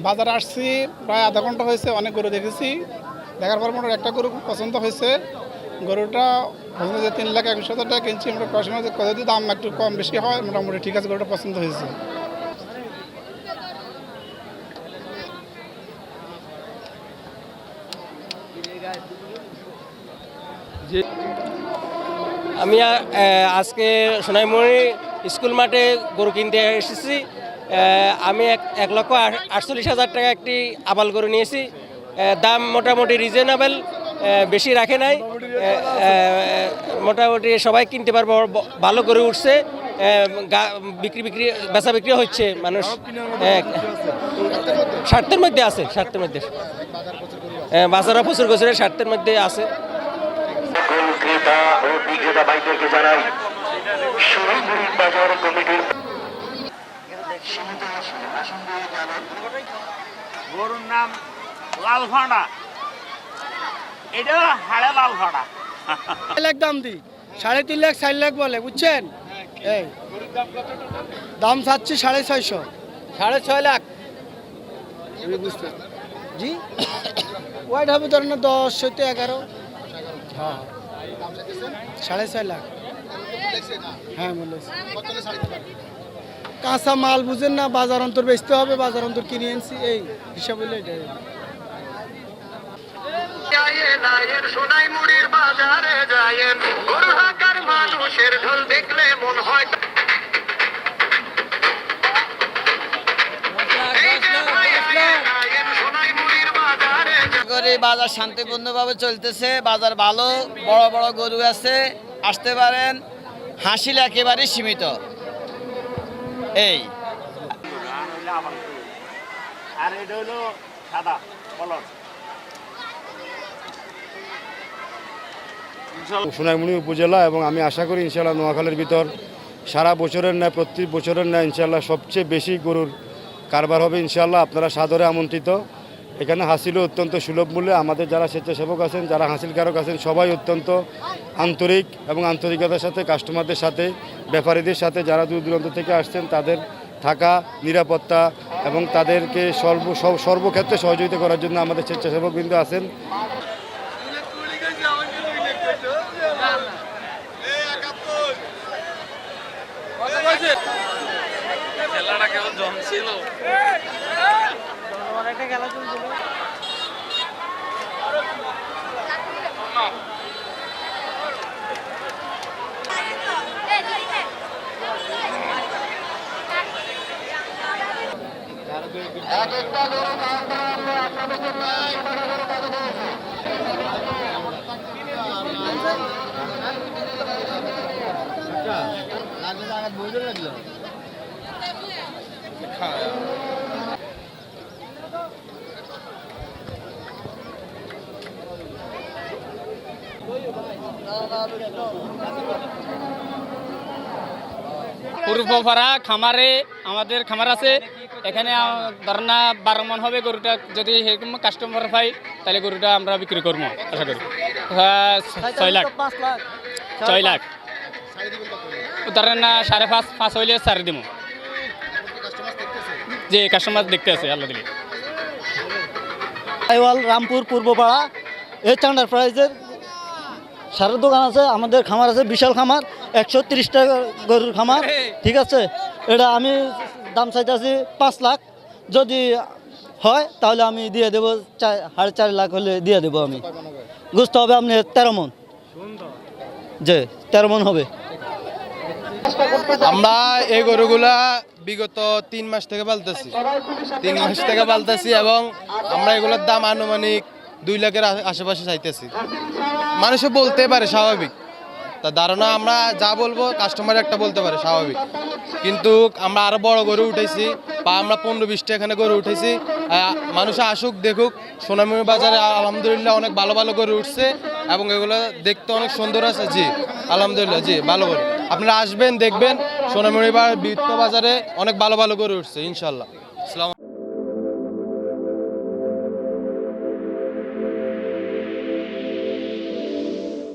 বাজারে আসছি প্রায় আধা ঘন্টা হয়েছে, অনেক গরু দেখেছি। দেখার পর মোটামুটি একটা গরু খুব পছন্দ হয়েছে। গরুটা পছন্দ যে 3,21,000 টাকা কিনছি। আমরা প্রশ্ন যদি দাম একটু কম বেশি হয় মোটামুটি ঠিক আছে, গরুটা পছন্দ হয়েছে। আমি আজকে সোনাইমুড়ি স্কুল মাঠে গরু কিনতে এসেছি। আমি 1,48,000 টাকা একটি আবাল গরু নিয়েছি। দাম মোটামুটি রিজনেবল, বেশি রাখে নাই। মোটামুটি সবাই কিনতে পারবো, ভালো গরু উঠছে। বেচা বিক্রি হচ্ছে, মানুষ স্বার্থের মধ্যে আছে, স্বার্থের মধ্যে বাজারও প্রচুর গোছরের স্বার্থের মধ্যে আছে। ক্রেতা ও বিক্রেতা ভাইদেরকে জানাই সোনাইমুড়ি বাজার কমিটির গরুর নাম লাল ভাড়া, এটা হাড়ে লাল ভাড়া। দাম দিই 3.5 লাখ 4 লাখ বলে, বুঝছেন? এই দাম চাচ্ছি 650, 6.5 লাখ। জি ওয়াইট হবে ধরেন 10 হইতে 11। হ্যাঁ 4.5 লাখ। হ্যাঁ বলেছি। কাঁচা মাল বুঝেন না, বাজার অন্তর বেচতে হবে, বাজার অন্তর কিনে এনেছি, এই হিসাব হইলে এটাই। সোনাইমুড়ির বাজারে যায়েন, গরু হাকার মানুষের ঢোল দেখলে মন হয় বাজার শান্তিপূর্ণভাবে চলতেছে। বাজার ভালো, বড় বড় গরু আছে, আসতে পারেন। হাসিল একেবারে সীমিত। এই আর এটা হলো সাদা কলর। সোনাইমুড়ি উপজেলা এবং আমি আশা করি ইনশাআল্লাহ নোয়াখালীর ভিতর সারা বছরের ন্যায় প্রতি বছরের ন্যায় ইনশাআল্লাহ সবচেয়ে বেশি গরুর কারবার হবে ইনশাআল্লাহ। আপনারা সাদরে আমন্ত্রিত। এখানে হাসিলও অত্যন্ত সুলভ মূল্যে। আমাদের যারা স্বেচ্ছাসেবক আছেন, যারা হাসিলকারক আছেন, সবাই অত্যন্ত আন্তরিক এবং আন্তরিকতার সাথে কাস্টমারদের সাথে, ব্যাপারীদের সাথে, যারা দূর দূরান্ত থেকে আসছেন তাদের থাকা, নিরাপত্তা এবং তাদেরকে সর্বক্ষেত্রে সহযোগিতা করার জন্য আমাদের স্বেচ্ছাসেবকবৃন্দ আছেন। খেলাটা কেমন জমছিল। খেলা চলছিল। পূর্বপাড়া খামারে আমাদের খামার আছে। এখানে ধরেন না 12 মন হবে গরুটা। যদি সেরকম কাস্টমার পাই তাহলে গরুটা আমরা বিক্রি করবো আশা করি 6 লাখ 6 লাখ। ধরেন না 5.5 হইলে 4 দিব। যে কাস্টমার দেখতে আছে আল্লাহ দিলে। রামপুর পূর্বপাড়া এই চান্ডার প্রাইজের সারের দোকান আছে। আমাদের খামার আছে, বিশাল খামার, 130 টাকা গরুর খামার। ঠিক আছে, এটা আমি দাম চাইতেছি 5 লাখ। যদি হয় তাহলে আমি দিয়ে দেবো 4.5 লাখ হলে দিয়ে দেবো। আমি বুঝতে হবে আপনি 13 মন, যে 13 মন হবে। আমরা এই গরুগুলা বিগত 3 মাস থেকে পালতেছি এবং আমরা এগুলোর দাম আনুমানিক 2 লাখের আশেপাশে চাইতেছি। মানুষে বলতে পারে স্বাভাবিক, তা ধারণা আমরা যা বলবো কাস্টমার একটা বলতে পারে স্বাভাবিক, কিন্তু আমরা আরো বড় গরু উঠেছি বা আমরা 15-20টা এখানে গরু উঠেছি। মানুষ আসুক দেখুক। সোনাইমুড়ি বাজারে আলহামদুলিল্লাহ অনেক ভালো ভালো গরু উঠছে এবং এগুলো দেখতে অনেক সুন্দর আছে। জি আলহামদুলিল্লাহ, জি ভালো গরু। আপনারা আসবেন, দেখবেন সোনাইমুড়ি বৃত্ত বাজারে অনেক ভালো ভালো গরু উঠছে ইনশাল্লাহ।